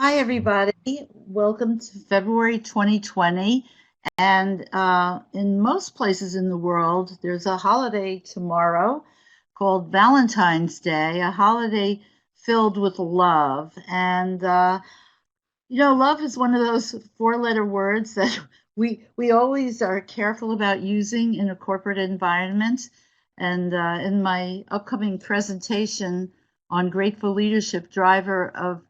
Hi, everybody. Welcome to February 2020. And in most places in the world, there's a holiday tomorrow called Valentine's Day, a holiday filled with love. And love is one of those four-letter words that we always are careful about using in a corporate environment. And in my upcoming presentation on Grateful Leadership, Driver of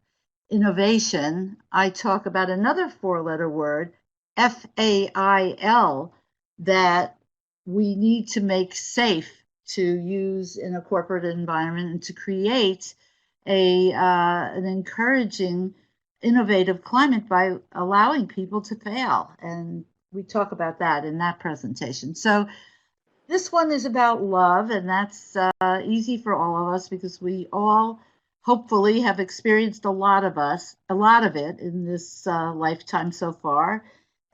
Innovation, I talk about another four-letter word, FAIL, that we need to make safe to use in a corporate environment and to create an encouraging innovative climate by allowing people to fail. And we talk about that in that presentation. So this one is about love, and that's easy for all of us because we all hopefully have experienced a lot of it in this lifetime so far.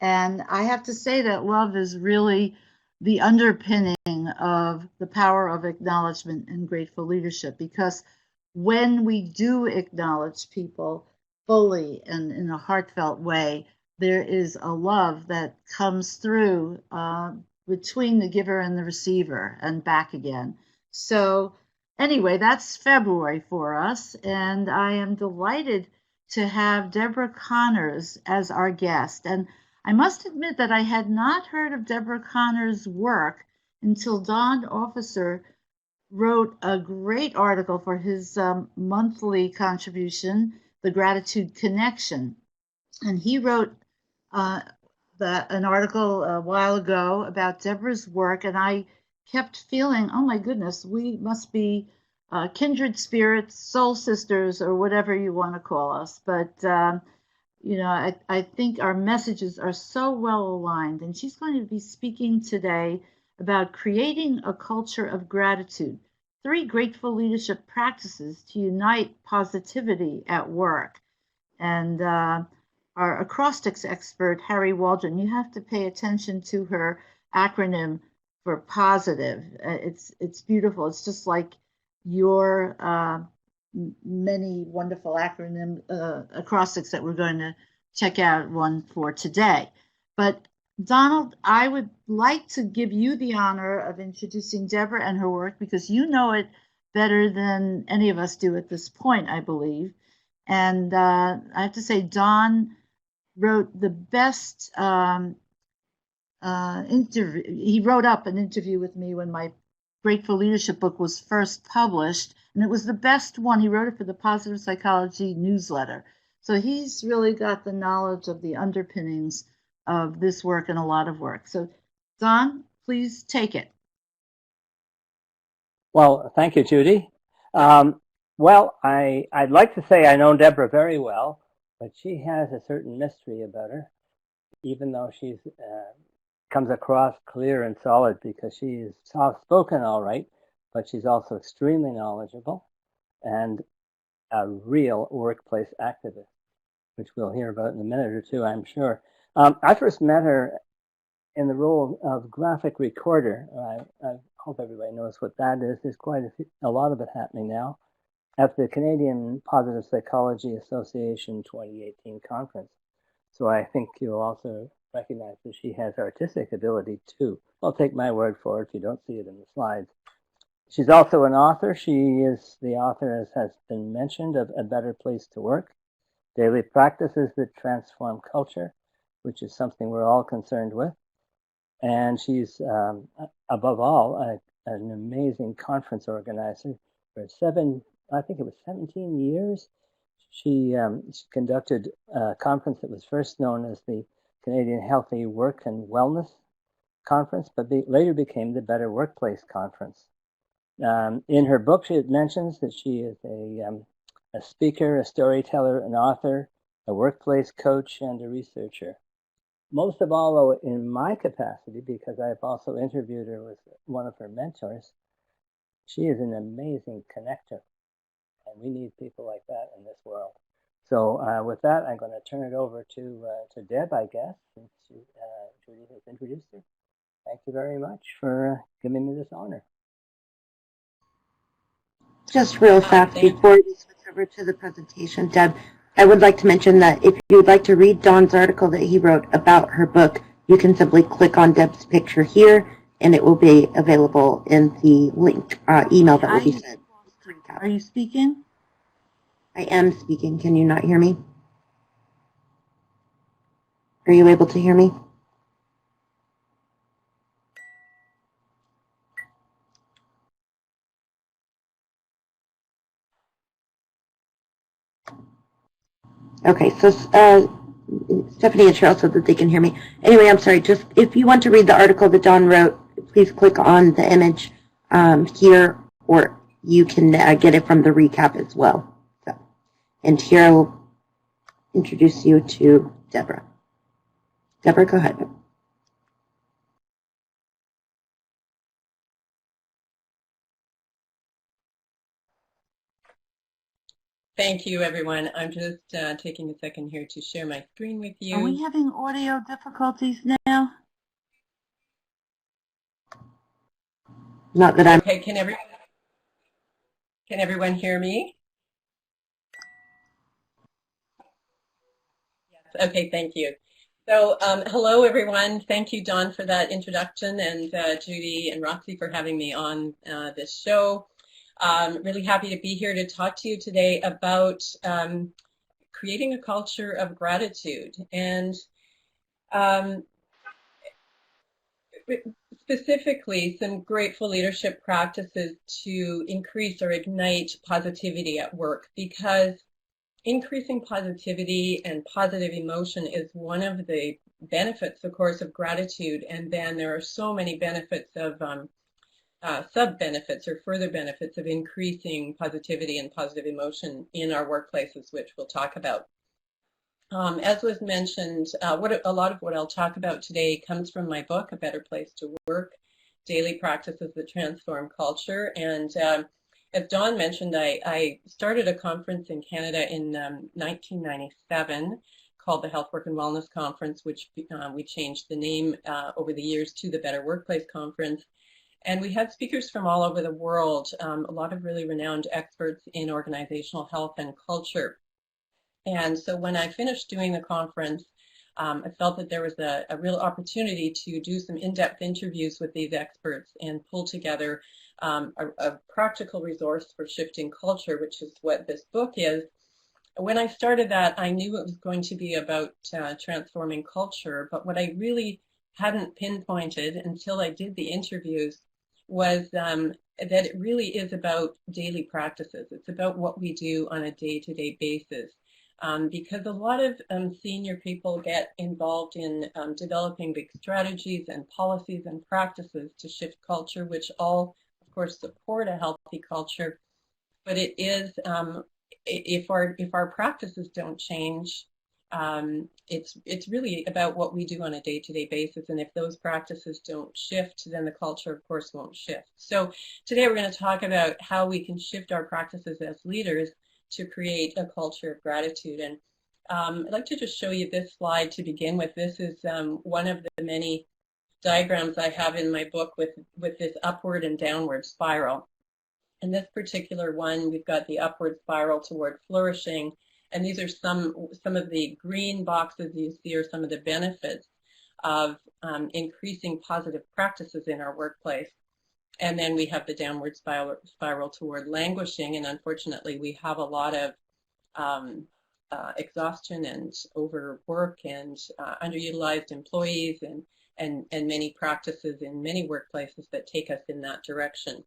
And I have to say that love is really the underpinning of the power of acknowledgement and grateful leadership, because when we do acknowledge people fully and in a heartfelt way, there is a love that comes through between the giver and the receiver and back again. So, anyway, that's February for us, and I am delighted to have Deborah Connors as our guest. And I must admit that I had not heard of Deborah Connors' work until Don Officer wrote a great article for his monthly contribution, The Gratitude Connection. And he wrote an article a while ago about Deborah's work, and I kept feeling, oh my goodness, we must be kindred spirits, soul sisters, or whatever you want to call us. But I think our messages are so well aligned, and she's going to be speaking today about creating a culture of gratitude, 3 grateful leadership practices to unite positivity at work. And our acrostics expert, Harry Waldron, you have to pay attention to her acronym for positive. It's beautiful. It's just like your many wonderful acronym acrostics that we're going to check out one for today. But Donald, I would like to give you the honor of introducing Deborah and her work, because you know it better than any of us do at this point, I believe. And I have to say, Don wrote the best interview. He wrote up an interview with me when my Grateful Leadership book was first published, and it was the best one. He wrote it for the Positive Psychology newsletter. So he's really got the knowledge of the underpinnings of this work and a lot of work. So Don, please take it. Well, thank you, Judy. I'd like to say I know Deborah very well, but she has a certain mystery about her, even though she's comes across clear and solid, because she is soft-spoken all right, but she's also extremely knowledgeable and a real workplace activist, which we'll hear about in a minute or two, I'm sure. I first met her in the role of graphic recorder. I hope everybody knows what that is. There's quite a lot of it happening now at the Canadian Positive Psychology Association 2018 conference. So I think you'll also recognize that she has artistic ability too. I'll take my word for it if you don't see it in the slides. She's also an author. She is the author, as has been mentioned, of A Better Place to Work, Daily Practices that Transform Culture, which is something we're all concerned with. And she's, above all, an amazing conference organizer. For 17 years, she conducted a conference that was first known as the Canadian Healthy Work and Wellness Conference, but later became the Better Workplace Conference. In her book, she mentions that she is a speaker, a storyteller, an author, a workplace coach, and a researcher. Most of all, though, in my capacity, because I've also interviewed her with one of her mentors, she is an amazing connector, and we need people like that in this world. So with that, I'm going to turn it over to Deb, I guess, since Judy has introduced her. Thank you very much for giving me this honor. Just real fast before we switch over to the presentation, Deb, I would like to mention that if you would like to read Dawn's article that he wrote about her book, you can simply click on Deb's picture here, and it will be available in the link email that will be sent. Are you speaking? I am speaking. Can you not hear me? Are you able to hear me? Okay, so Stephanie and Cheryl said that they can hear me. Anyway, I'm sorry. Just if you want to read the article that Dawn wrote, please click on the image here, or you can get it from the recap as well. So, and here I will introduce you to Deborah. Deborah, go ahead. Thank you, everyone. I'm just taking a second here to share my screen with you. Are we having audio difficulties now? Not that I'm... Okay, can everyone hear me? Yes, okay, thank you. So hello, everyone. Thank you, Dawn, for that introduction, and Judy and Roxy for having me on this show. Really happy to be here to talk to you today about creating a culture of gratitude, and specifically some grateful leadership practices to increase or ignite positivity at work, because increasing positivity and positive emotion is one of the benefits, of course, of gratitude. And then there are so many benefits of sub-benefits or further benefits of increasing positivity and positive emotion in our workplaces, which we'll talk about. As was mentioned, a lot of what I'll talk about today comes from my book, A Better Place to Work, Daily Practices that Transform Culture. And as Dawn mentioned, I started a conference in Canada in 1997 called the Health, Work and Wellness Conference, which we changed the name over the years to the Better Workplace Conference. And we had speakers from all over the world, a lot of really renowned experts in organizational health and culture. And so when I finished doing the conference, I felt that there was a real opportunity to do some in-depth interviews with these experts and pull together a practical resource for shifting culture, which is what this book is. When I started that, I knew it was going to be about transforming culture, but what I really hadn't pinpointed until I did the interviews was that it really is about daily practices. It's about what we do on a day-to-day basis. Because a lot of senior people get involved in developing big strategies and policies and practices to shift culture, which all, of course, support a healthy culture. But it is, if our practices don't change, it's really about what we do on a day-to-day basis. And if those practices don't shift, then the culture, of course, won't shift. So today we're going to talk about how we can shift our practices as leaders to create a culture of gratitude. And I'd like to just show you this slide to begin with. This is one of the many diagrams I have in my book with this upward and downward spiral. In this particular one, we've got the upward spiral toward flourishing, and these are some of the green boxes you see are some of the benefits of increasing positive practices in our workplace. And then we have the downward spiral toward languishing, and unfortunately we have a lot of exhaustion and overwork and underutilized employees and many practices in many workplaces that take us in that direction.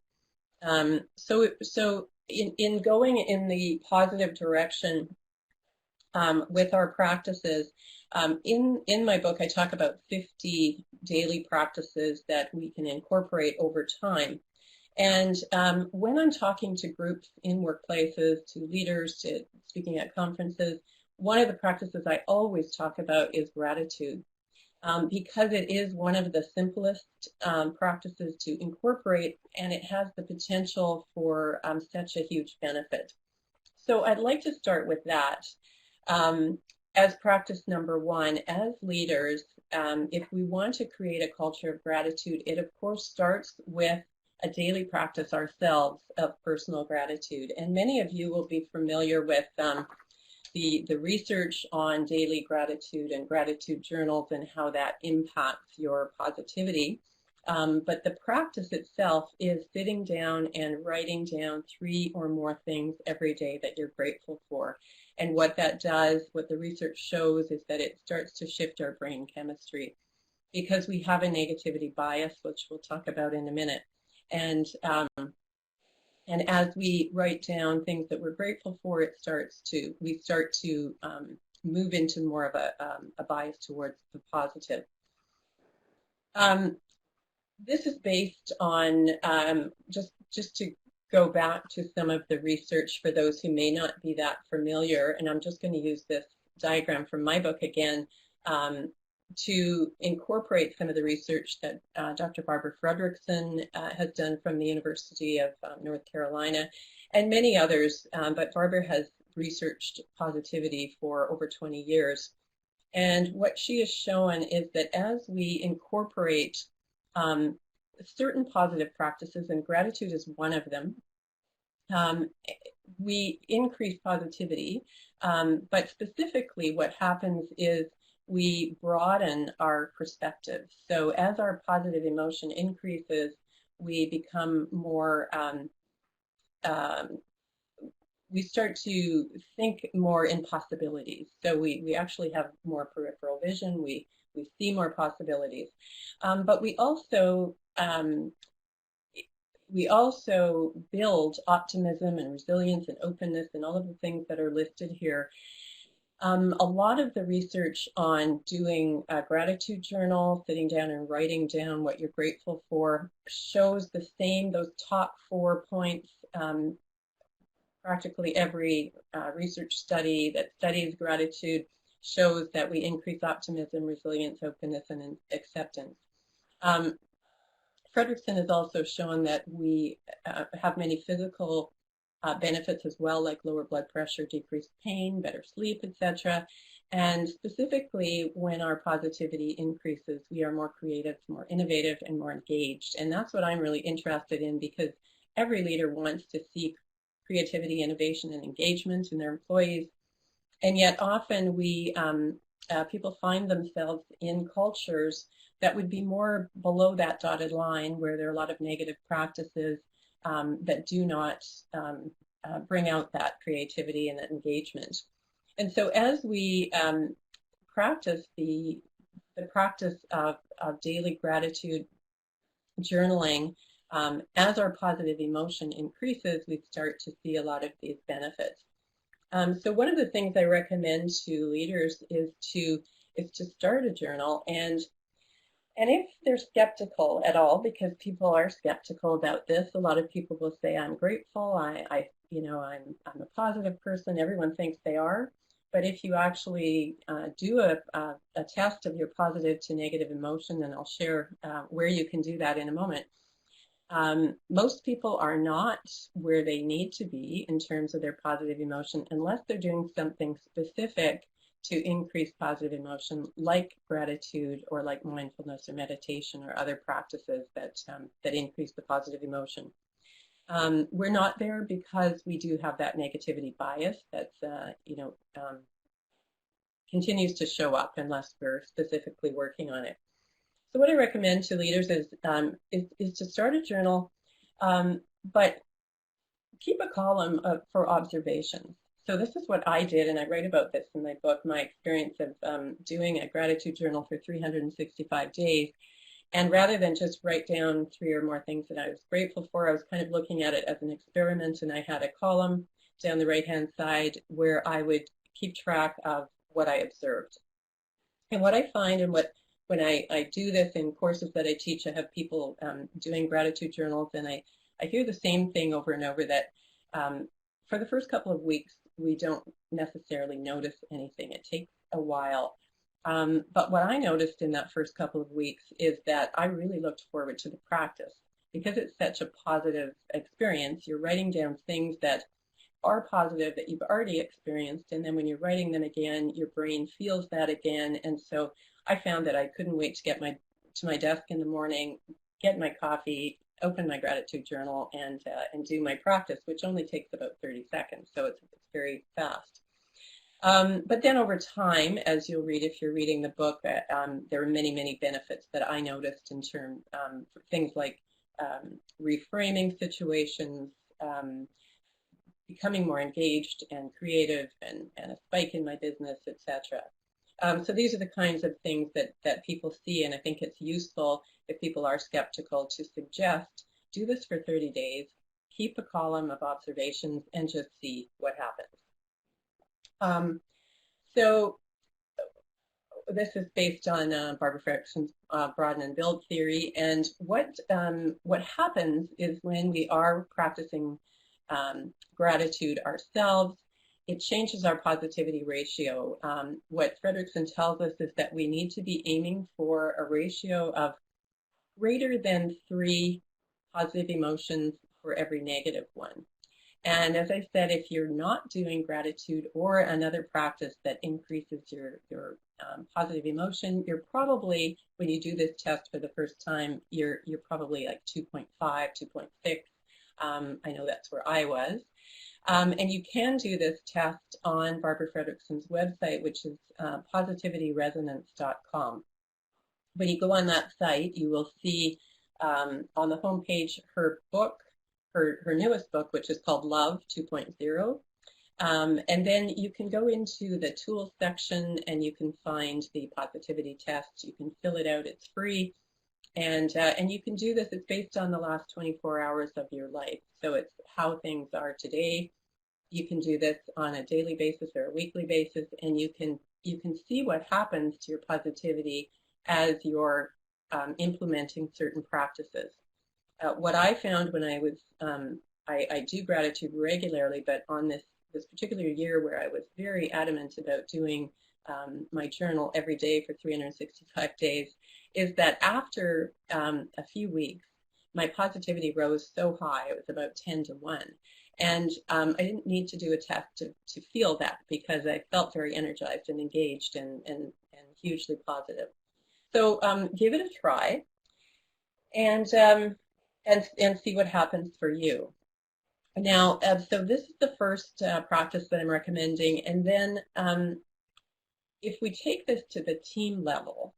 So in going in the positive direction with our practices, in my book I talk about 50 daily practices that we can incorporate over time. And when I'm talking to groups in workplaces, to leaders, to speaking at conferences, one of the practices I always talk about is gratitude, because it is one of the simplest practices to incorporate, and it has the potential for such a huge benefit. So I'd like to start with that. As practice number one, as leaders, if we want to create a culture of gratitude, it of course starts with a daily practice ourselves of personal gratitude. And many of you will be familiar with the research on daily gratitude and gratitude journals and how that impacts your positivity. But the practice itself is sitting down and writing down 3 or more things every day that you're grateful for. And what that does, what the research shows, is that it starts to shift our brain chemistry, because we have a negativity bias, which we'll talk about in a minute. And as we write down things that we're grateful for, we start to move into more of a bias towards the positive. This is based on, just to go back to some of the research for those who may not be that familiar, and I'm just going to use this diagram from my book again to incorporate some of the research that Dr. Barbara Fredrickson has done from the University of North Carolina, and many others, but Barbara has researched positivity for over 20 years. And what she has shown is that as we incorporate certain positive practices, and gratitude is one of them, we increase positivity, but specifically what happens is we broaden our perspective. So as our positive emotion increases, we become more, we start to think more in possibilities. So we actually have more peripheral vision, we see more possibilities. But we also build optimism and resilience and openness and all of the things that are listed here. A lot of the research on doing a gratitude journal, sitting down and writing down what you're grateful for, shows the same, those top 4 points. Practically every research study that studies gratitude shows that we increase optimism, resilience, openness, and acceptance. Fredrickson has also shown that we have many physical benefits as well, like lower blood pressure, decreased pain, better sleep, etc. And specifically, when our positivity increases, we are more creative, more innovative, and more engaged. And that's what I'm really interested in, because every leader wants to see creativity, innovation, and engagement in their employees. And yet often people find themselves in cultures that would be more below that dotted line, where there are a lot of negative practices that do not bring out that creativity and that engagement. And so as we practice the practice of daily gratitude journaling, as our positive emotion increases, we start to see a lot of these benefits. So one of the things I recommend to leaders is to start a journal, and if they're skeptical at all, because people are skeptical about this, a lot of people will say, "I'm grateful. I'm a positive person." Everyone thinks they are, but if you actually do a test of your positive to negative emotion, and I'll share where you can do that in a moment. Most people are not where they need to be in terms of their positive emotion unless they're doing something specific to increase positive emotion, like gratitude or like mindfulness or meditation or other practices that increase the positive emotion. We're not there because we do have that negativity bias that's continues to show up unless we're specifically working on it. So what I recommend to leaders is to start a journal, but keep a column for observations. So this is what I did, and I write about this in my book, my experience of doing a gratitude journal for 365 days. And rather than just write down 3 or more things that I was grateful for, I was kind of looking at it as an experiment, and I had a column down the right-hand side where I would keep track of what I observed. And what I find, and when I do this in courses that I teach, I have people doing gratitude journals, and I hear the same thing over and over, that for the first couple of weeks, we don't necessarily notice anything. It takes a while. But what I noticed in that first couple of weeks is that I really looked forward to the practice, because it's such a positive experience. You're writing down things that are positive that you've already experienced, and then when you're writing them again, your brain feels that again. And so I found that I couldn't wait to get to my desk in the morning, get my coffee, open my gratitude journal, and do my practice, which only takes about 30 seconds. So it's very fast. But then over time, as you'll read if you're reading the book, there are many, many benefits that I noticed in terms of things like reframing situations, becoming more engaged and creative, and a spike in my business, etc. So these are the kinds of things that people see, and I think it's useful if people are skeptical to suggest, do this for 30 days, keep a column of observations, and just see what happens. So this is based on Barbara Fredrickson's broaden and build theory, and what happens is when we are practicing gratitude ourselves, it changes our positivity ratio. What Fredrickson tells us is that we need to be aiming for a ratio of greater than 3 positive emotions for every negative one. And as I said, if you're not doing gratitude or another practice that increases your positive emotion, you're probably, when you do this test for the first time, you're probably like 2.5, 2.6. I know that's where I was. And you can do this test on Barbara Fredrickson's website, which is positivityresonance.com. When you go on that site, you will see on the homepage her book, her newest book, which is called Love 2.0. And then you can go into the tools section and you can find the positivity test. You can fill it out. It's free. And you can do this. It's based on the last 24 hours of your life. So it's how things are today. You can do this on a daily basis or a weekly basis, and you can see what happens to your positivity as you're implementing certain practices. What I found when I was, I do gratitude regularly, but on this particular year where I was very adamant about doing my journal every day for 365 days, is that after a few weeks, my positivity rose so high, it was about 10 to 1. And I didn't need to do a test to feel that, because I felt very energized and engaged and hugely positive. So give it a try and see what happens for you. Now, so this is the first practice that I'm recommending. And then if we take this to the team level,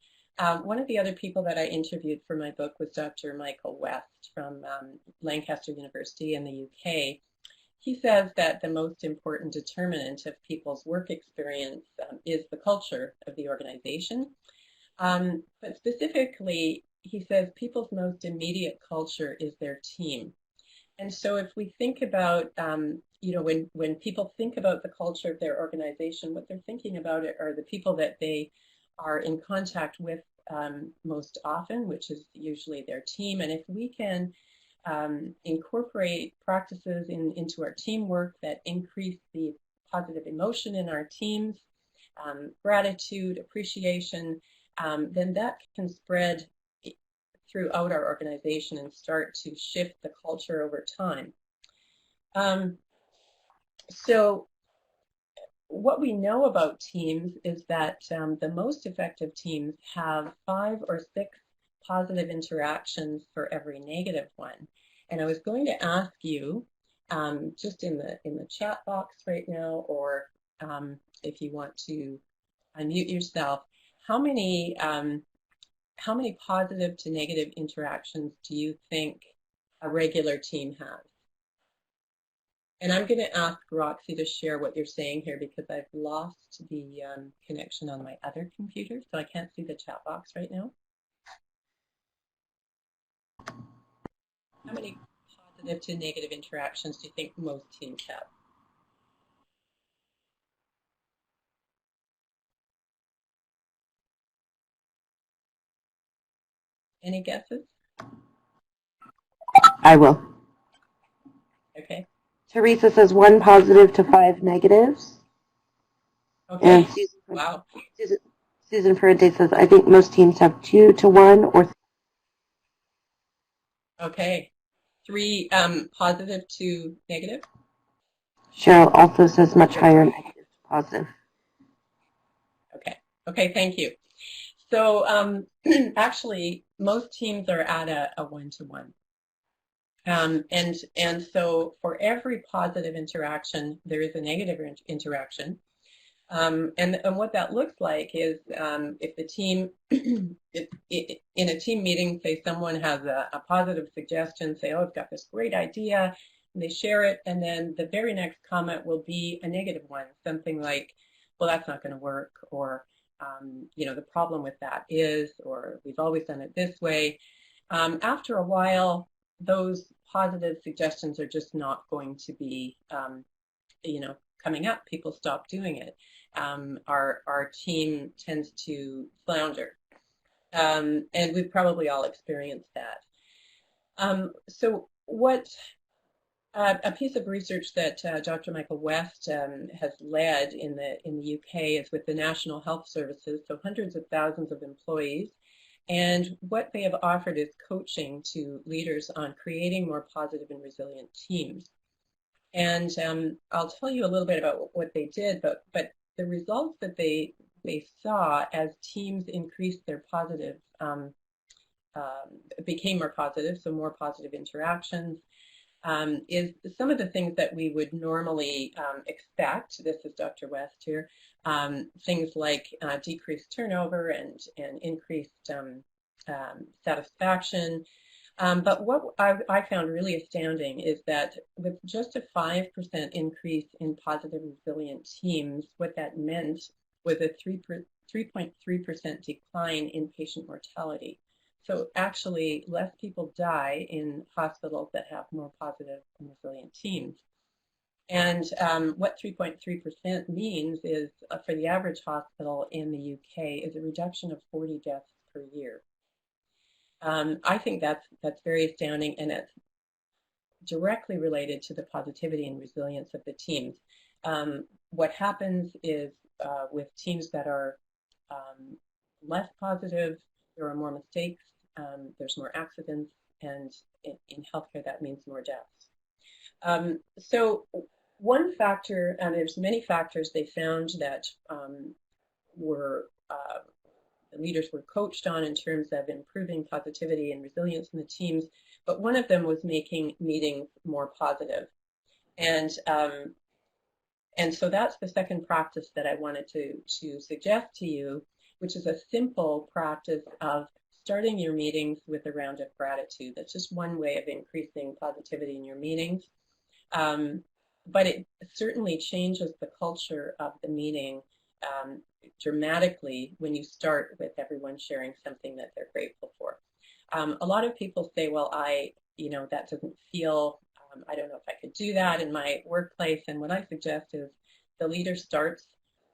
one of the other people that I interviewed for my book was Dr. Michael West from Lancaster University in the UK. He says that the most important determinant of people's work experience is the culture of the organization. But specifically, he says people's most immediate culture is their team. And so if we think about, when people think about the culture of their organization, what they're thinking about it are the people that they are in contact with most often, which is usually their team. And if we can incorporate practices into our teamwork that increase the positive emotion in our teams, gratitude, appreciation, then that can spread throughout our organization and start to shift the culture over time. So what we know about teams is that the most effective teams have 5 or 6 positive interactions for every negative one. And I was going to ask you, just in the chat box right now, or if you want to unmute yourself, how many positive to negative interactions do you think a regular team has? And I'm going to ask Roxy to share what you're saying here, because I've lost the connection on my other computer, so I can't see the chat box right now. How many positive to negative interactions do you think most teams have? Any guesses? I will. Okay. Teresa says 1 positive to 5 negatives. Okay. And Wow. Susan Ferrante says, I think most teams have 2 to 1 or 3. Okay. 3 positive to negative. Cheryl also says much higher negative to positive. Okay. Okay, thank you. So actually, most teams are at a 1-to-1. And so for every positive interaction, there is a negative interaction. And what that looks like is if the team, in a team meeting, say someone has a positive suggestion, say, oh, I've got this great idea, and they share it, and then the very next comment will be a negative one, something like, well, that's not going to work, or, the problem with that is, or we've always done it this way. After a while, those positive suggestions are just not going to be, coming up. People stop doing it. Our team tends to flounder. And we've probably all experienced that. So what a piece of research that Dr. Michael West has led in the UK is with the National Health Services, so hundreds of thousands of employees. And what they have offered is coaching to leaders on creating more positive and resilient teams. And I'll tell you a little bit about what they did, but the results that they saw as teams increased their positive, became more positive, so more positive interactions, is some of the things that we would normally expect. This is Dr. West here. Things like decreased turnover and increased satisfaction. But what I found really astounding is that with just a 5% increase in positive and resilient teams, what that meant was a 3.3% decline in patient mortality. So actually, less people die in hospitals that have more positive and resilient teams. And what 3.3% means is, for the average hospital in the UK, is a reduction of 40 deaths per year. I think that's very astounding, and it's directly related to the positivity and resilience of the teams. What happens is with teams that are less positive, there are more mistakes, there's more accidents, and in healthcare that means more deaths. So one factor, and there's many factors they found that were the leaders were coached on in terms of improving positivity and resilience in the teams, but one of them was making meetings more positive. And so that's the second practice that I wanted to suggest to you, which is a simple practice of starting your meetings with a round of gratitude. That's just one way of increasing positivity in your meetings. But it certainly changes the culture of the meeting dramatically when you start with everyone sharing something that they're grateful for. A lot of people say, well, that doesn't feel, I don't know if I could do that in my workplace. And what I suggest is the leader starts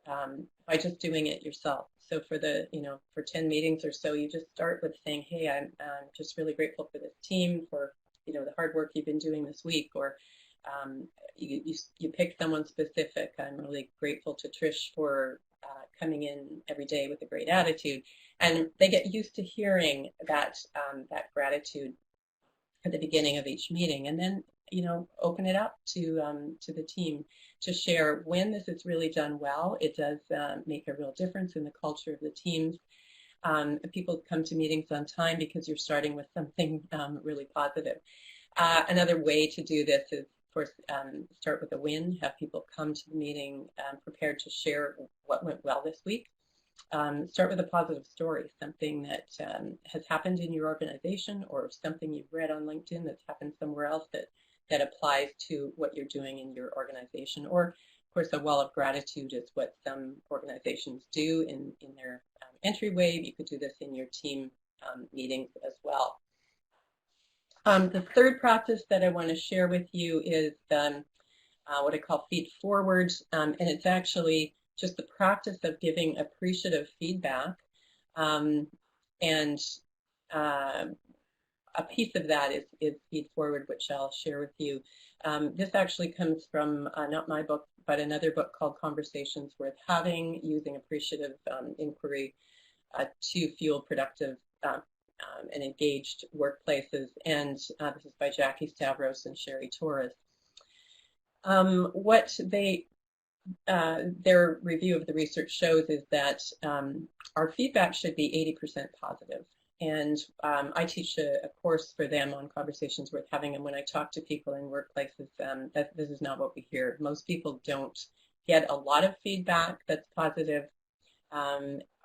by just doing it yourself. So for for 10 meetings or so, you just start with saying, hey, I'm just really grateful for this team, for, the hard work you've been doing this week, or you pick someone specific. I'm really grateful to Trish for coming in every day with a great attitude. And they get used to hearing that gratitude at the beginning of each meeting, and then open it up to the team to share when this is really done well. It does make a real difference in the culture of the teams. People come to meetings on time because you're starting with something really positive. Another way to do this is, of course, start with a win. Have people come to the meeting prepared to share what went well this week. Start with a positive story, something that has happened in your organization, or something you've read on LinkedIn that's happened somewhere else that applies to what you're doing in your organization. Or, of course, a wall of gratitude is what some organizations do in their entryway. You could do this in your team meetings as well. The third practice that I want to share with you is what I call feed forward, and it's actually just the practice of giving appreciative feedback, and a piece of that is feed forward, which I'll share with you. This actually comes from not my book, but another book called Conversations Worth Having, using appreciative inquiry to fuel productive and engaged workplaces. And this is by Jackie Stavros and Sherry Torres. What their review of the research shows is that our feedback should be 80% positive. And I teach a course for them on Conversations Worth Having, and when I talk to people in workplaces, this is not what we hear. Most people don't get a lot of feedback that's positive.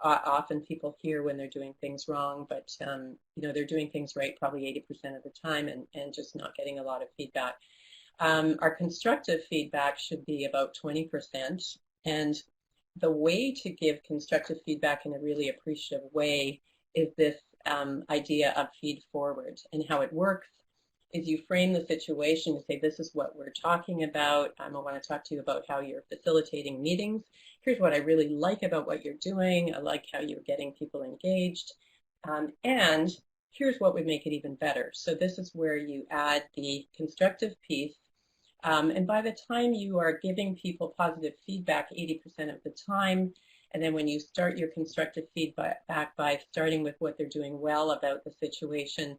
Often people hear when they're doing things wrong, but they're doing things right probably 80% of the time and just not getting a lot of feedback. Our constructive feedback should be about 20%. And the way to give constructive feedback in a really appreciative way is this idea of feed forward. And how it works is you frame the situation to say, this is what we're talking about. I want to talk to you about how you're facilitating meetings. Here's what I really like about what you're doing. I like how you're getting people engaged. And here's what would make it even better. So this is where you add the constructive piece. And by the time you are giving people positive feedback 80% of the time, and then when you start your constructive feedback by starting with what they're doing well about the situation,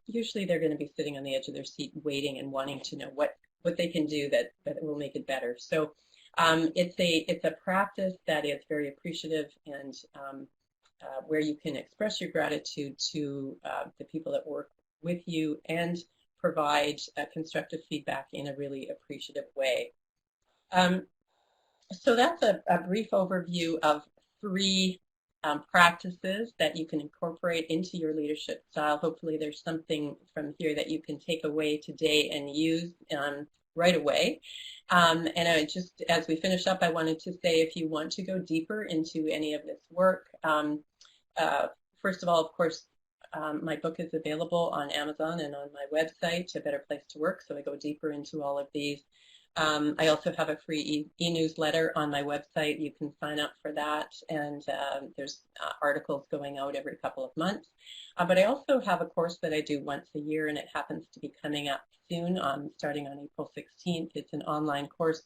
usually they're going to be sitting on the edge of their seat waiting and wanting to know what they can do that will make it better. So it's a practice that is very appreciative and where you can express your gratitude to the people that work with you and provide constructive feedback in a really appreciative way. So that's a brief overview of 3 practices that you can incorporate into your leadership style. Hopefully there's something from here that you can take away today and use right away. And just as we finish up, I wanted to say if you want to go deeper into any of this work, first of all, of course, my book is available on Amazon and on my website, A Better Place to Work, so I go deeper into all of these. I also have a free e-newsletter on my website. You can sign up for that, and there's articles going out every couple of months. But I also have a course that I do once a year, and it happens to be coming up soon, starting on April 16th. It's an online course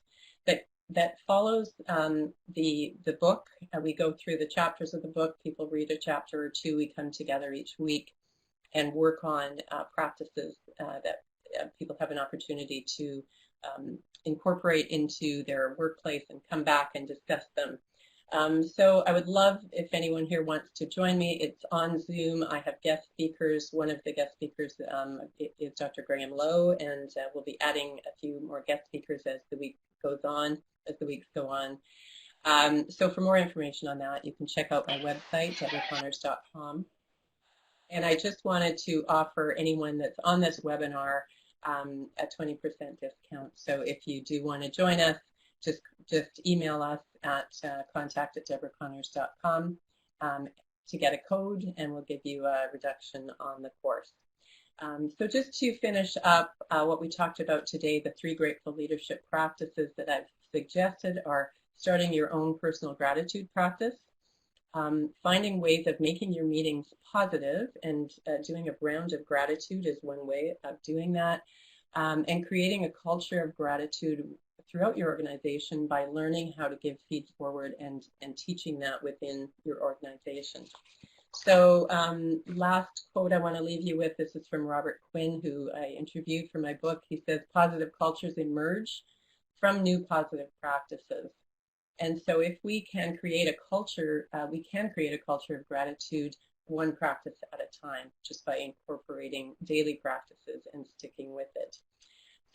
that follows the book. We go through the chapters of the book. People read a chapter or 2. We come together each week and work on practices that people have an opportunity to incorporate into their workplace and come back and discuss them. So I would love if anyone here wants to join me. It's on Zoom. I have guest speakers. One of the guest speakers is Dr. Graham Lowe, and we'll be adding a few more guest speakers as the weeks go on. So for more information on that, you can check out my website, deborahconnors.com. And I just wanted to offer anyone that's on this webinar a 20% discount. So if you do want to join us, just email us at contact@deborahconnors.com to get a code, and we'll give you a reduction on the course. So just to finish up what we talked about today, the 3 grateful leadership practices that I've suggested are starting your own personal gratitude practice, finding ways of making your meetings positive, and doing a round of gratitude is one way of doing that, and creating a culture of gratitude throughout your organization by learning how to give feed forward and teaching that within your organization. So last quote I want to leave you with, this is from Robert Quinn, who I interviewed for my book. He says, positive cultures emerge from new positive practices. And so if we can create a culture, we can create a culture of gratitude one practice at a time, just by incorporating daily practices and sticking with it.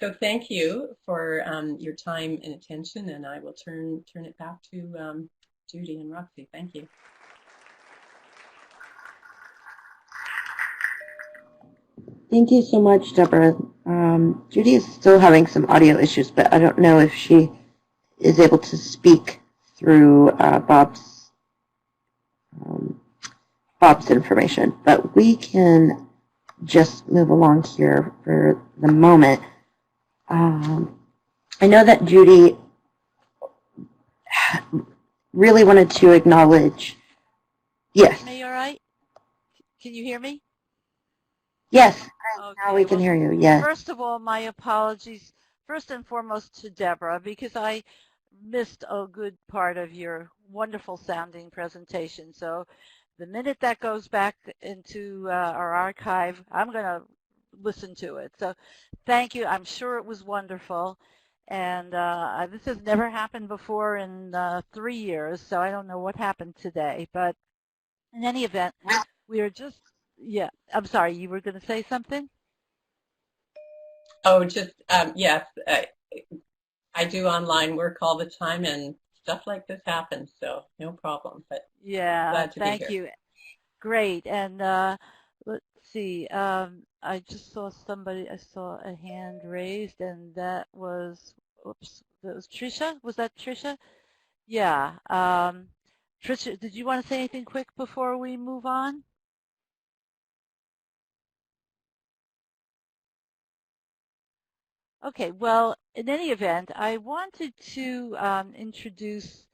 So thank you for your time and attention, and I will turn it back to Judy and Roxy. Thank you. Thank you so much, Deborah. Judy is still having some audio issues, but I don't know if she is able to speak through Bob's information. But we can just move along here for the moment. I know that Judy really wanted to acknowledge. Yes. Me all right? Can you hear me? Yes. Okay, Now we can hear you. Yes. First of all, my apologies, first and foremost to Deborah, because I missed a good part of your wonderful sounding presentation. So the minute that goes back into our archive, I'm going to listen to it. So thank you. I'm sure it was wonderful. And this has never happened before in 3 years, so I don't know what happened today. But in any event, we are just, yeah, I'm sorry, you were going to say something? Oh, just, yes. I do online work all the time, and stuff like this happens, so no problem. But Yeah, glad to be thank here. you. Great. And let's see. I just saw somebody. I saw a hand raised, and that was, oops, that was Tricia. Was that Tricia? Yeah. Tricia, did you want to say anything quick before we move on? Okay. Well, in any event, I wanted to introduce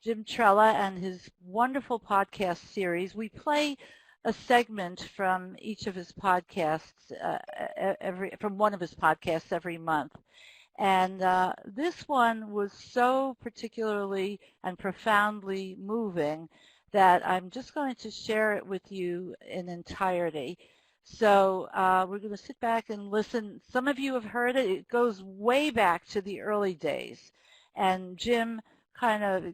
Jim Trella and his wonderful podcast series. We play a segment from each of his podcasts from one of his podcasts every month. And this one was so particularly and profoundly moving that I'm just going to share it with you in entirety. So we're going to sit back and listen. Some of you have heard it. It goes way back to the early days. And Jim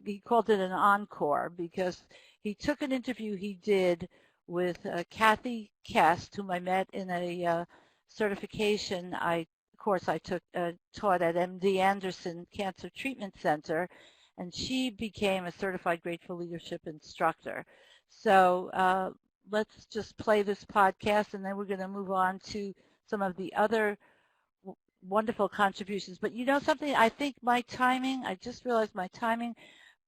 he called it an encore because he took an interview he did with Kathy Kest, whom I met in a certification course I taught at MD Anderson Cancer Treatment Center, and she became a certified Grateful Leadership instructor. So let's just play this podcast, and then we're going to move on to some of the other wonderful contributions. But you know something, I think I just realized my timing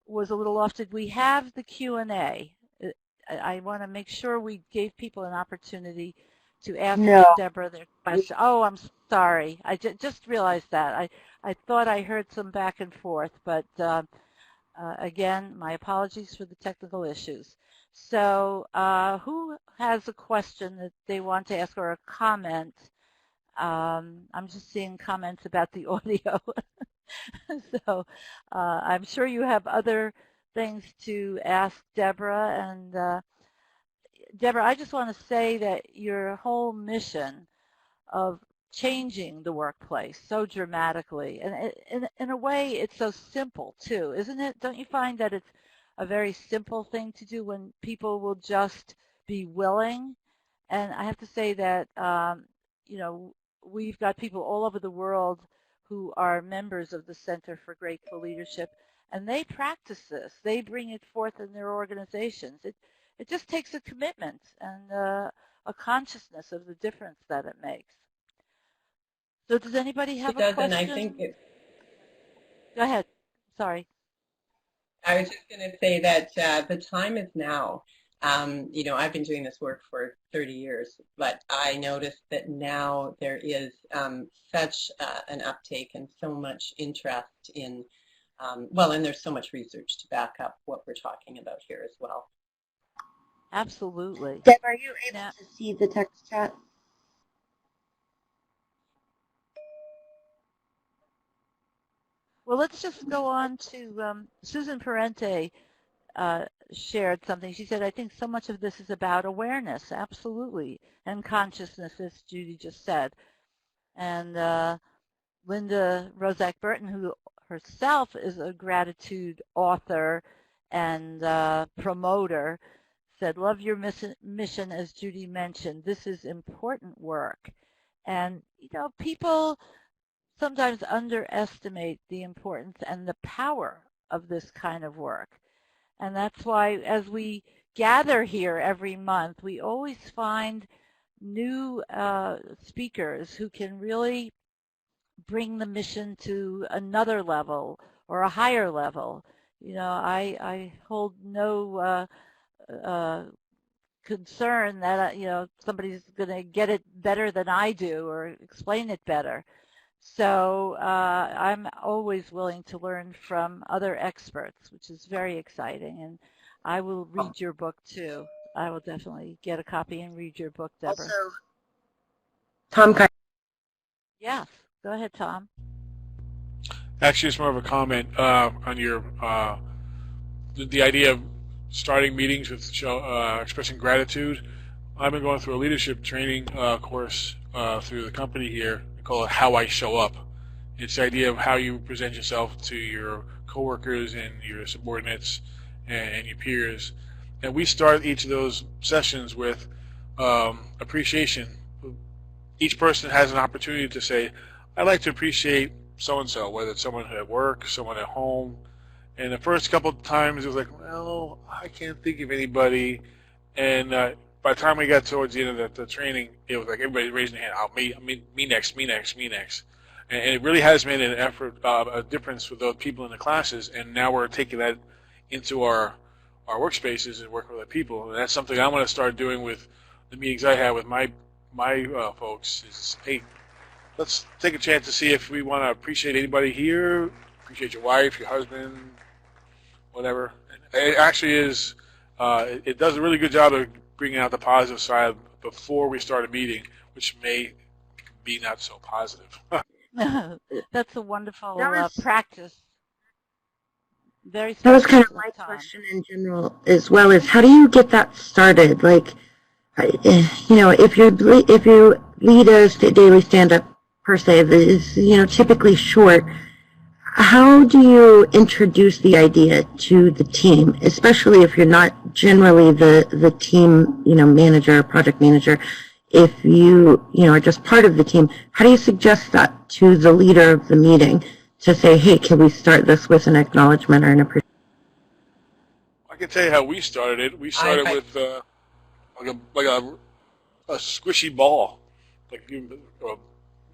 was a little off. Did we have the Q&A? I want to make sure we gave people an opportunity to ask Deborah their question. Oh, I'm sorry. I just realized that. I thought I heard some back and forth, but again, my apologies for the technical issues. So who has a question that they want to ask or a comment? I'm just seeing comments about the audio. So I'm sure you have other things to ask Deborah. And Deborah, I just want to say that your whole mission of changing the workplace so dramatically, and in a way it's so simple too, isn't it? Don't you find that it's a very simple thing to do when people will just be willing? And I have to say that, you know, we've got people all over the world who are members of the Center for Grateful Leadership, and they practice this. They bring it forth in their organizations. It just takes a commitment and a consciousness of the difference that it makes. So does anybody have a question? And I think Go ahead. Sorry. I was just going to say that the time is now. You know, I've been doing this work for 30 years, but I noticed that now there is such an uptake and so much interest in, and there's so much research to back up what we're talking about here as well. Absolutely. Deb, are you able to see the text chat? Well, let's just go on to Susan Parente shared something. She said, I think so much of this is about awareness, absolutely, and consciousness, as Judy just said. And Linda Rozak Burton, who herself is a gratitude author and promoter, said, love your mission, as Judy mentioned. This is important work. And, you know, people sometimes underestimate the importance and the power of this kind of work. And that's why as we gather here every month, we always find new speakers who can really bring the mission to another level or a higher level. You know, I hold no concern that, you know, somebody's going to get it better than I do or explain it better. So I'm always willing to learn from other experts, which is very exciting. And I will read your book, too. I will definitely get a copy and read your book, Deborah. Also, Tom. Yes. Go ahead, Tom. Actually, it's more of a comment on your the idea of starting meetings with expressing gratitude. I've been going through a leadership training course through the company here. We call it How I Show Up. It's the idea of how you present yourself to your coworkers and your subordinates and your peers. And we start each of those sessions with appreciation. Each person has an opportunity to say, I'd like to appreciate so-and-so, whether it's someone at work, someone at home. And the first couple of times it was like, well, I can't think of anybody. And by the time we got towards the end of the training, it was like everybody raising their hand. Oh, me next, me next, me next. And it really has made an effort, a difference for those people in the classes. And now we're taking that into our workspaces and working with other people. And that's something I want to start doing with the meetings I have with my folks. Is, hey, let's take a chance to see if we want to appreciate anybody here, appreciate your wife, your husband, whatever. It actually is, it does a really good job of bringing out the positive side before we start a meeting, which may be not so positive. That's a wonderful was- practice. Very That was kind of special my time. question in general as well, is how do you get that started? Like, if you lead a daily stand-up per se that is, typically short, how do you introduce the idea to the team, especially if you're not generally the team, manager or project manager? If you, are just part of the team, how do you suggest that to the leader of the meeting to say, hey, can we start this with an acknowledgement or an appreciation? I can tell you how we started it. We started with like a squishy ball, like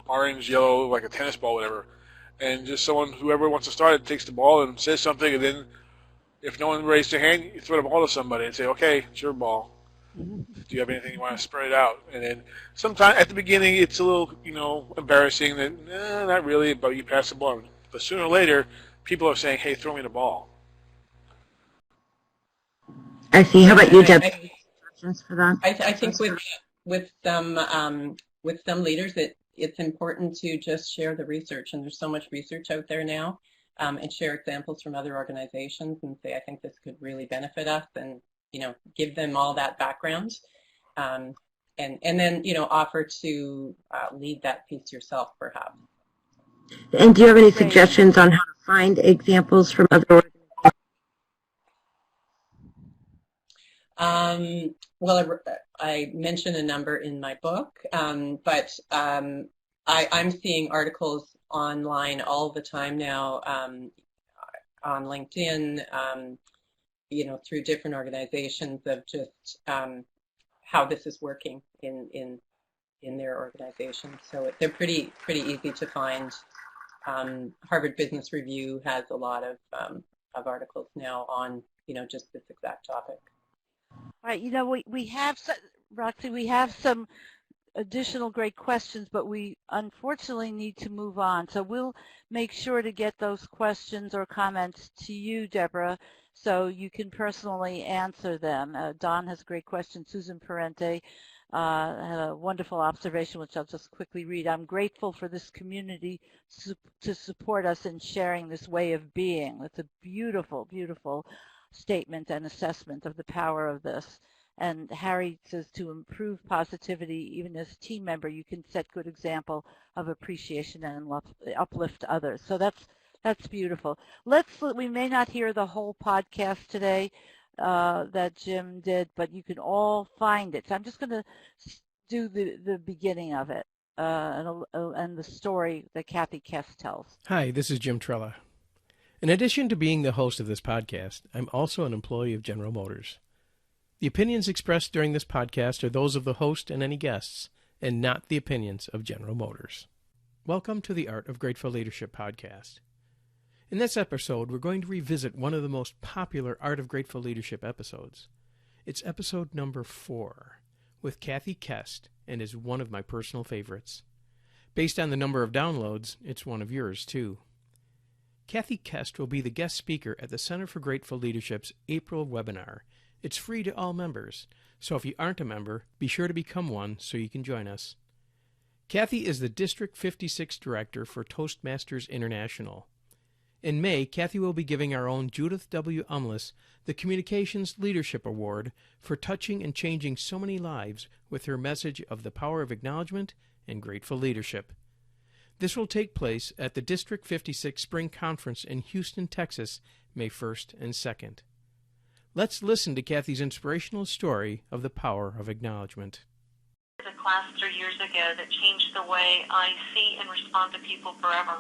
orange, yellow, like a tennis ball, whatever. And just whoever wants to start it, takes the ball and says something, and then if no one raised their hand, you throw the ball to somebody and say, okay, it's your ball. Do you have anything you want to spread it out? And then sometimes at the beginning it's a little, embarrassing that, not really, but you pass the ball. But sooner or later, people are saying, hey, throw me the ball. I see. How about you, Deb? For that? I think with some leaders, it's important to just share the research, and there's so much research out there now, and share examples from other organizations and say, I think this could really benefit us, and give them all that background, and then offer to lead that piece yourself, perhaps. And do you have any suggestions on how to find examples from other organizations? Well, I mentioned a number in my book, but I'm seeing articles online all the time now, on LinkedIn, through different organizations of just how this is working in their organizations. So they're pretty easy to find. Harvard Business Review has a lot of articles now on just this exact topic. All right, we have Roxy, we have some additional great questions, but we unfortunately need to move on. So we'll make sure to get those questions or comments to you, Deborah, so you can personally answer them. Don has a great question. Susan Parente had a wonderful observation, which I'll just quickly read. I'm grateful for this community to support us in sharing this way of being. That's a beautiful, beautiful statement and assessment of the power of this. And Harry says, to improve positivity, even as a team member, you can set good example of appreciation and uplift others. So that's beautiful. We may not hear the whole podcast today that Jim did, but you can all find it. So I'm just going to do the beginning of it and the story that Kathy Kest tells. Hi, this is Jim Trella. In addition to being the host of this podcast, I'm also an employee of General Motors. The opinions expressed during this podcast are those of the host and any guests, and not the opinions of General Motors. Welcome to the Art of Grateful Leadership podcast. In this episode, we're going to revisit one of the most popular Art of Grateful Leadership episodes. It's episode number 4, with Kathy Kest, and is one of my personal favorites. Based on the number of downloads, it's one of yours, too. Kathy Kest will be the guest speaker at the Center for Grateful Leadership's April webinar. It's free to all members, so if you aren't a member, be sure to become one so you can join us. Kathy is the District 56 Director for Toastmasters International. In May, Kathy will be giving our own Judith W. Umlas the Communications Leadership Award for touching and changing so many lives with her message of the power of acknowledgement and grateful leadership. This will take place at the District 56 Spring Conference in Houston, Texas, May 1st and 2nd. Let's listen to Kathy's inspirational story of the power of acknowledgement. A class 3 years ago that changed the way I see and respond to people forever.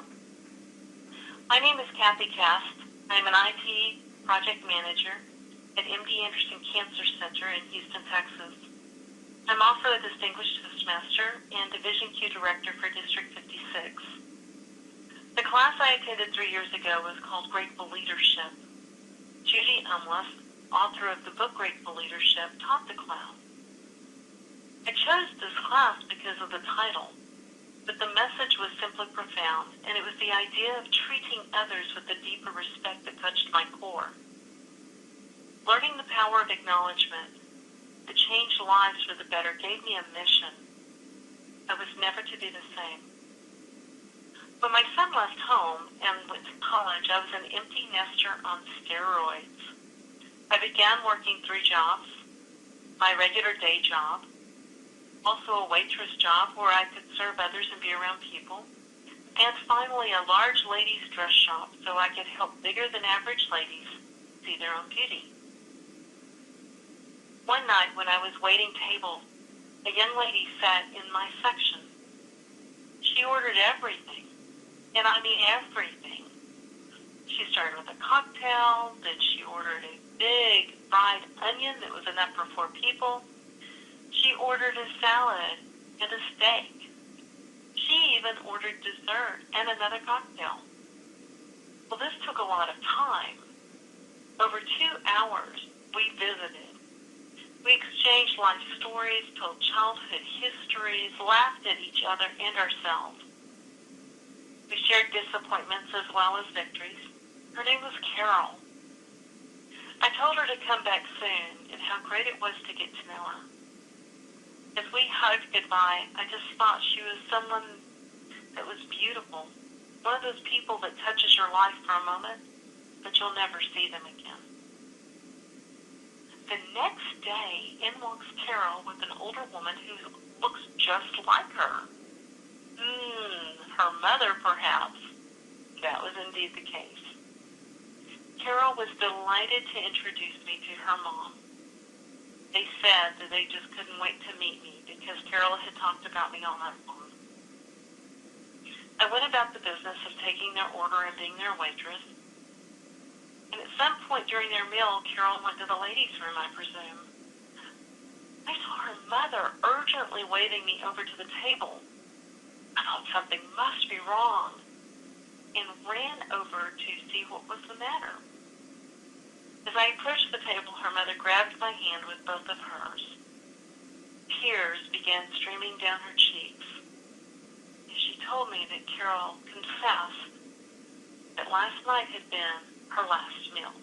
My name is Kathy Cast. I'm an IT project manager at MD Anderson Cancer Center in Houston, Texas. I'm also a Distinguished Toastmaster and Division Q Director for District 56. The class I attended 3 years ago was called Grateful Leadership. Judy Umlas, author of the book Grateful Leadership, taught the class. I chose this class because of the title, but the message was simply profound, and it was the idea of treating others with a deeper respect that touched my core. Learning the power of acknowledgement to change lives for the better gave me a mission. I was never to be the same. When my son left home and went to college, I was an empty nester on steroids. I began working 3 jobs, my regular day job, also a waitress job where I could serve others and be around people, and finally a large ladies' dress shop so I could help bigger than average ladies see their own beauty. One night when I was waiting tables, a young lady sat in my section. She ordered everything, and I mean everything. She started with a cocktail, then she ordered a big fried onion that was enough for 4 people. She ordered a salad and a steak. She even ordered dessert and another cocktail. Well, this took a lot of time. Over 2 hours, we visited. We exchanged life stories, told childhood histories, laughed at each other and ourselves. We shared disappointments as well as victories. Her name was Carol. I told her to come back soon and how great it was to get to know her. As we hugged goodbye, I just thought she was someone that was beautiful. One of those people that touches your life for a moment, but you'll never see them again. The next day, in walks Carol with an older woman who looks just like her. Her mother, perhaps. That was indeed the case. Carol was delighted to introduce me to her mom. They said that they just couldn't wait to meet me because Carol had talked about me all night long. I went about the business of taking their order and being their waitress. And at some point during their meal, Carol went to the ladies' room, I presume. I saw her mother urgently waving me over to the table. I thought something must be wrong and ran over to see what was the matter. As I approached the table, her mother grabbed my hand with both of hers. Tears began streaming down her cheeks. And she told me that Carol confessed that last night had been her last meal.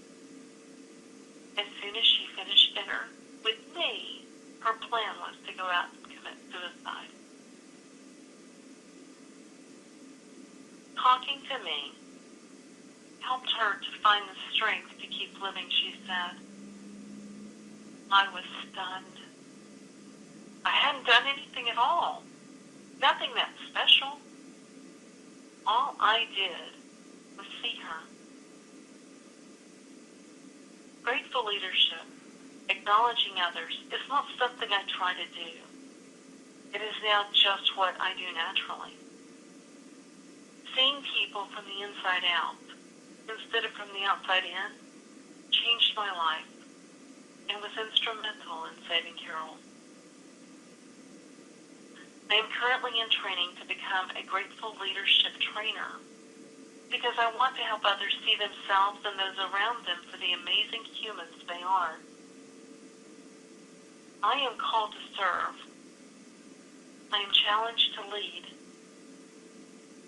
As soon as she finished dinner with me, her plan was to go out and commit suicide. Talking to me helped her to find the strength to keep living, she said. I was stunned. I hadn't done anything at all. Nothing that special. All I did was see her. Grateful leadership, acknowledging others, is not something I try to do. It is now just what I do naturally. Seeing people from the inside out instead of from the outside in changed my life and was instrumental in saving Carol. I am currently in training to become a grateful leadership trainer because I want to help others see themselves and those around them for the amazing humans they are. I am called to serve. I am challenged to lead.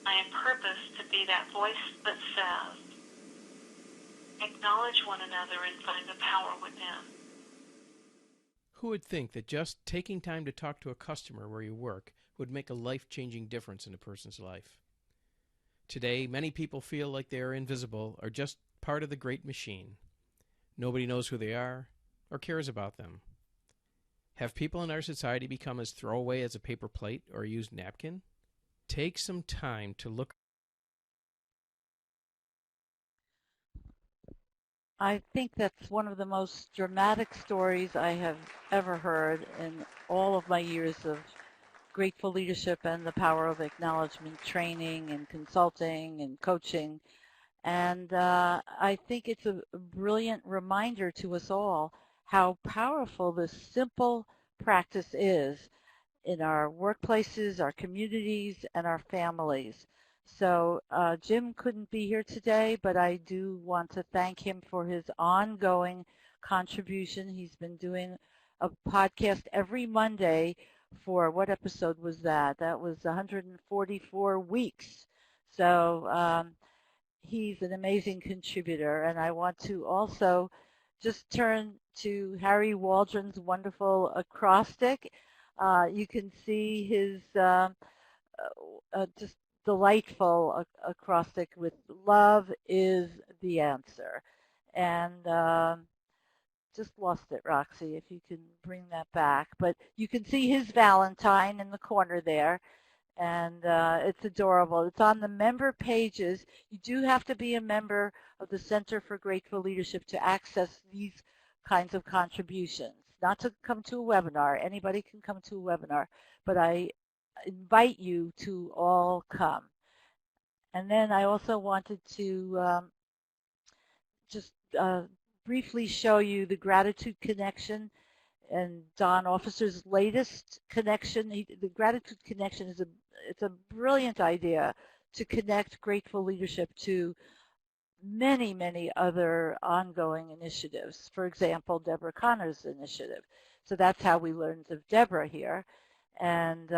I am purposed to be that voice that says, acknowledge one another and find the power within. Who would think that just taking time to talk to a customer where you work would make a life-changing difference in a person's life? Today, many people feel like they are invisible or just part of the great machine. Nobody knows who they are or cares about them. Have people in our society become as throwaway as a paper plate or a used napkin? Take some time to look. I think that's one of the most dramatic stories I have ever heard in all of my years of grateful leadership and the power of acknowledgement training and consulting and coaching. And I think it's a brilliant reminder to us all how powerful this simple practice is in our workplaces, our communities, and our families. So Jim couldn't be here today, but I do want to thank him for his ongoing contribution. He's been doing a podcast every Monday for, what episode was that? That was 144 weeks. So he's an amazing contributor, and I want to also just turn to Harry Waldron's wonderful acrostic. You can see his just delightful acrostic with "Love is the answer," and just lost it, Roxy, if you can bring that back. But you can see his Valentine in the corner there, and it's adorable. It's on the member pages. You do have to be a member of the Center for Grateful Leadership to access these kinds of contributions. Not to come to a webinar. Anybody can come to a webinar, but I invite you to all come. And then I also wanted to just briefly show you the Gratitude Connection and Don Officer's latest connection. The Gratitude Connection is it's a brilliant idea to connect grateful leadership to many, many other ongoing initiatives. For example, Deborah Connor's initiative. So that's how we learned of Deborah here. And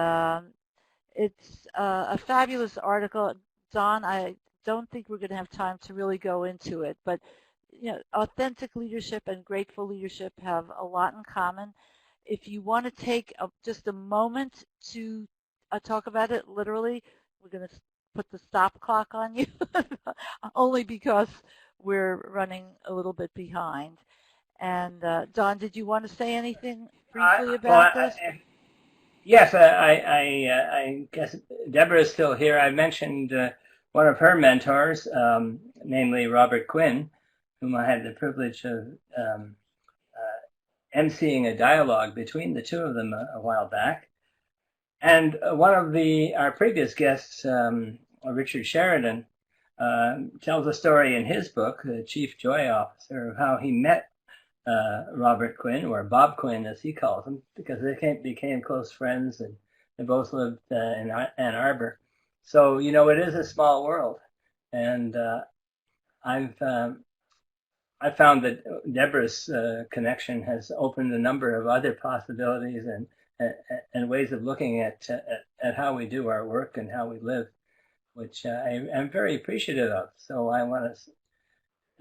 it's a fabulous article. Don, I don't think we're going to have time to really go into it, but you know, authentic leadership and grateful leadership have a lot in common. If you want to take just a moment to talk about it, literally, we're going to put the stop clock on you, only because we're running a little bit behind. And Don, did you want to say anything briefly about this? Yes, I guess Deborah is still here. I mentioned one of her mentors, namely Robert Quinn, whom I had the privilege of emceeing a dialogue between the two of them a while back. And one of our previous guests, Richard Sheridan, tells a story in his book, The Chief Joy Officer, of how he met Robert Quinn, or Bob Quinn as he calls him, because they became close friends, and they both lived in Ann Arbor. So, you know, it is a small world. And I found that Deborah's connection has opened a number of other possibilities and ways of looking at how we do our work and how we live, which I am very appreciative of. So I want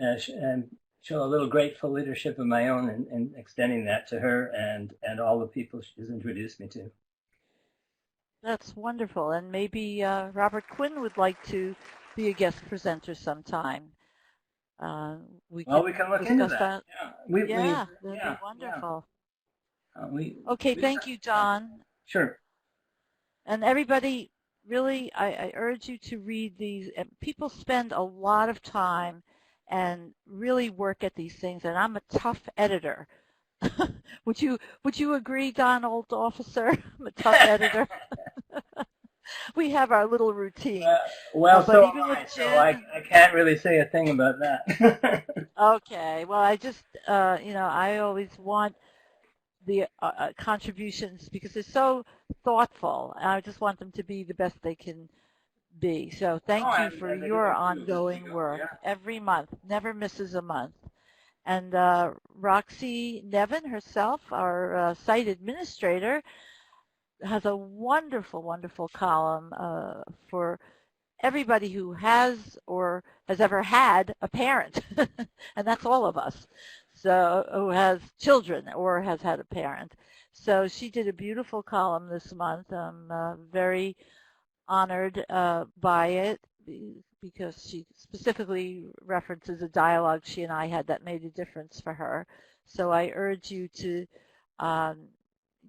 to show a little grateful leadership of my own in extending that to her and all the people she's introduced me to. That's wonderful. And maybe Robert Quinn would like to be a guest presenter sometime. We can look into that. That'd be wonderful. Okay, thank you, Don. Sure. And everybody, really, I urge you to read these. People spend a lot of time and really work at these things, and I'm a tough editor. Would you agree, Don, old officer? I'm a tough editor. We have our little routine. So I can't really say a thing about that. Okay. Well, I just, I always want the contributions because they're so thoughtful. I just want them to be the best they can be. So thank you for your ongoing work every month. Never misses a month. And Roxy Nevin herself, our site administrator, has a wonderful, wonderful column for everybody who has or has ever had a parent, and that's all of us, so who has children or has had a parent. So she did a beautiful column this month. I'm very honored by it because she specifically references a dialogue she and I had that made a difference for her. So I urge you to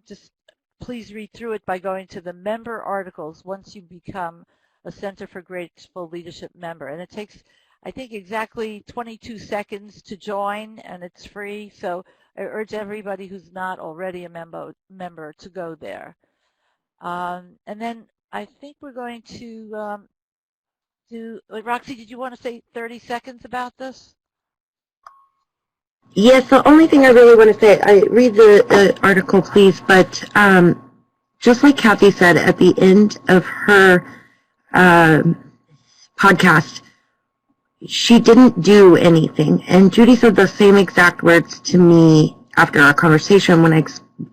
just please read through it by going to the member articles once you become a Center for Grateful Leadership member. And it takes, I think, exactly 22 seconds to join, and it's free. So I urge everybody who's not already a member to go there. And then I think we're going to Roxy, did you want to say 30 seconds about this? Yes, the only thing I really want to say, I read the article, please, but just like Kathy said at the end of her podcast, she didn't do anything. And Judy said the same exact words to me after our conversation when I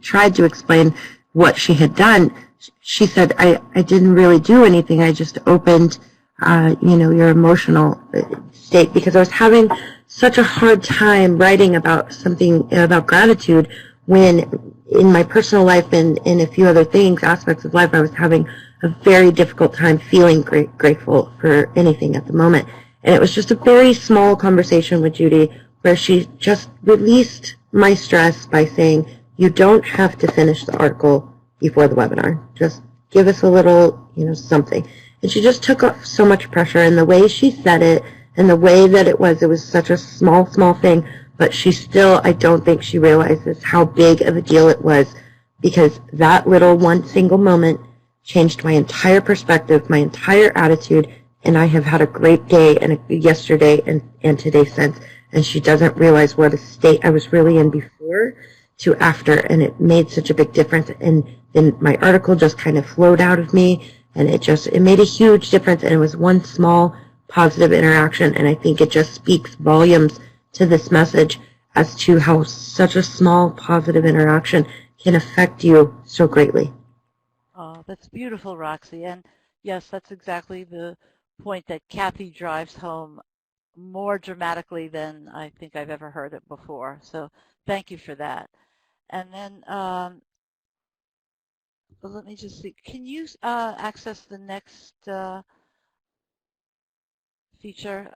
tried to explain what she had done. She said, I didn't really do anything. I just opened, your emotional state, because I was having such a hard time writing about something about gratitude when in my personal life and in a few other things, aspects of life, I was having a very difficult time feeling grateful for anything at the moment. And it was just a very small conversation with Judy where she just released my stress by saying, you don't have to finish the article before the webinar. Just give us a little, something. And she just took off so much pressure, and the way she said it and the way that it was such a small thing, but she still, I don't think she realizes how big of a deal it was, because that little one single moment changed my entire perspective, my entire attitude, and I have had a great day and yesterday and today since. And she doesn't realize what a state I was really in before to after, and it made such a big difference. And then my article just kind of flowed out of me, and it made a huge difference. And it was one small positive interaction, and I think it just speaks volumes to this message as to how such a small positive interaction can affect you so greatly. Oh, that's beautiful, Roxy. And yes, that's exactly the point that Kathy drives home more dramatically than I think I've ever heard it before. So thank you for that. And then let me just see. Can you access the next feature?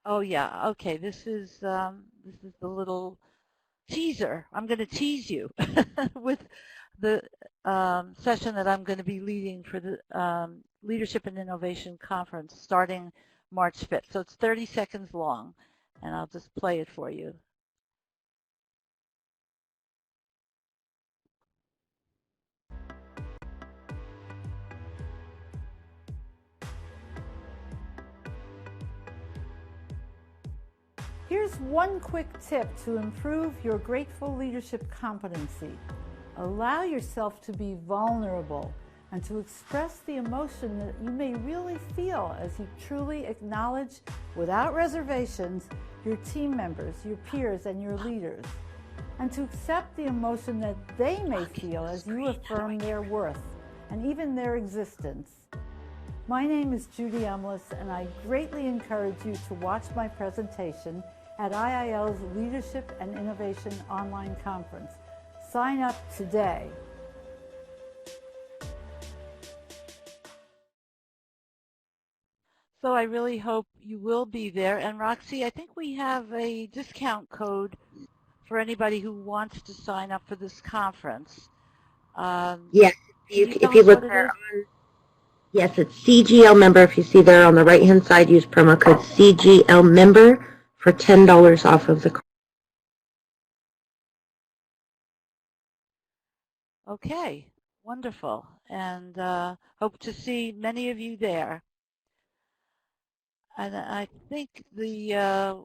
Oh yeah. Okay. This is the little teaser. I'm going to tease you with the session that I'm going to be leading for the Leadership and Innovation Conference starting March 5th. So it's 30 seconds long, and I'll just play it for you. Here's one quick tip to improve your grateful leadership competency. Allow yourself to be vulnerable and to express the emotion that you may really feel as you truly acknowledge, without reservations, your team members, your peers, and your leaders, and to accept the emotion that they may feel as you affirm their worth and even their existence. My name is Judy Umlis, and I greatly encourage you to watch my presentation at IIL's Leadership and Innovation Online Conference. Sign up today. So I really hope you will be there. And Roxy, I think we have a discount code for anybody who wants to sign up for this conference. Yes, if you look there, yes, it's CGL member. If you see there on the right-hand side, use promo code CGL member for $10 off of the cost. Okay, wonderful. And hope to see many of you there. And I think the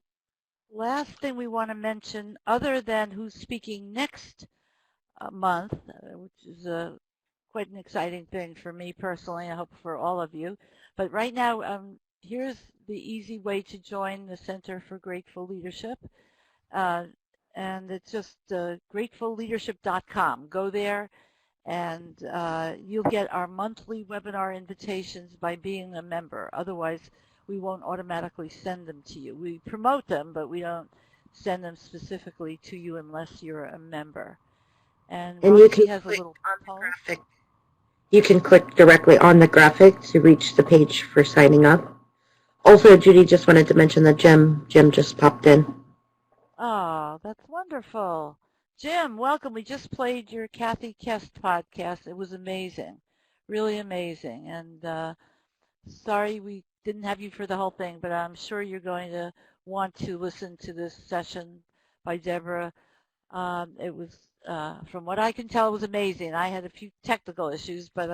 last thing we want to mention, other than who's speaking next month, which is quite an exciting thing for me personally, I hope for all of you. But right now, here's the easy way to join the Center for Grateful Leadership. And it's just gratefulleadership.com. Go there, and you'll get our monthly webinar invitations by being a member. Otherwise, we won't automatically send them to you. We promote them, but we don't send them specifically to you unless you're a member. And you can has click a little on the graphic. You can click directly on the graphic to reach the page for signing up. Also, Judy just wanted to mention that Jim just popped in. Oh, that's wonderful. Jim, welcome. We just played your Kathy Kest podcast. It was amazing, really amazing. And sorry we didn't have you for the whole thing, but I'm sure you're going to want to listen to this session by Deborah. It was, from what I can tell, it was amazing. I had a few technical issues, but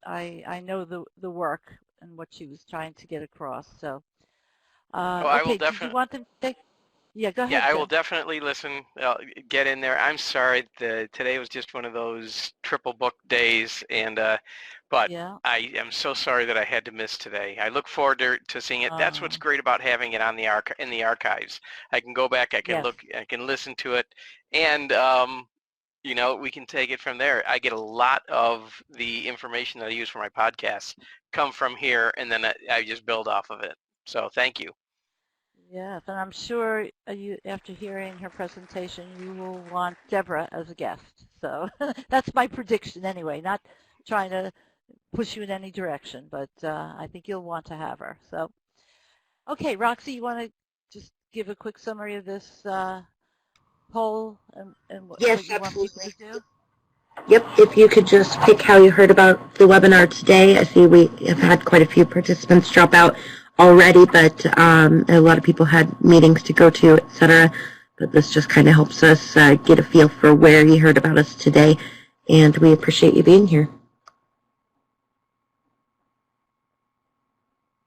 I know the work and what she was trying to get across. So, I will okay, did you want them to take? Yeah, go ahead. Yeah, I will Jim. definitely listen. Get in there. I'm sorry. Today was just one of those triple book days, and but Yeah. I am so sorry that I had to miss today. I look forward to seeing it. That's what's great about having it on the in the archives. I can go back. I can Yes. look. I can listen to it, and you know, we can take it from there. I get a lot of the information that I use for my podcasts come from here, and then I just build off of it. So thank you. Yes, and I'm sure you, after hearing her presentation, you will want Deborah as a guest. So that's my prediction anyway, not trying to push you in any direction, but I think you'll want to have her. So, okay, Roxy, you want to just give a quick summary of this poll and what Yes, you want people absolutely. to do? Yep, if you could just pick how you heard about the webinar today. I see we have had quite a few participants drop out already, but a lot of people had meetings to go to, etc. But this just kind of helps us get a feel for where you heard about us today, and we appreciate you being here.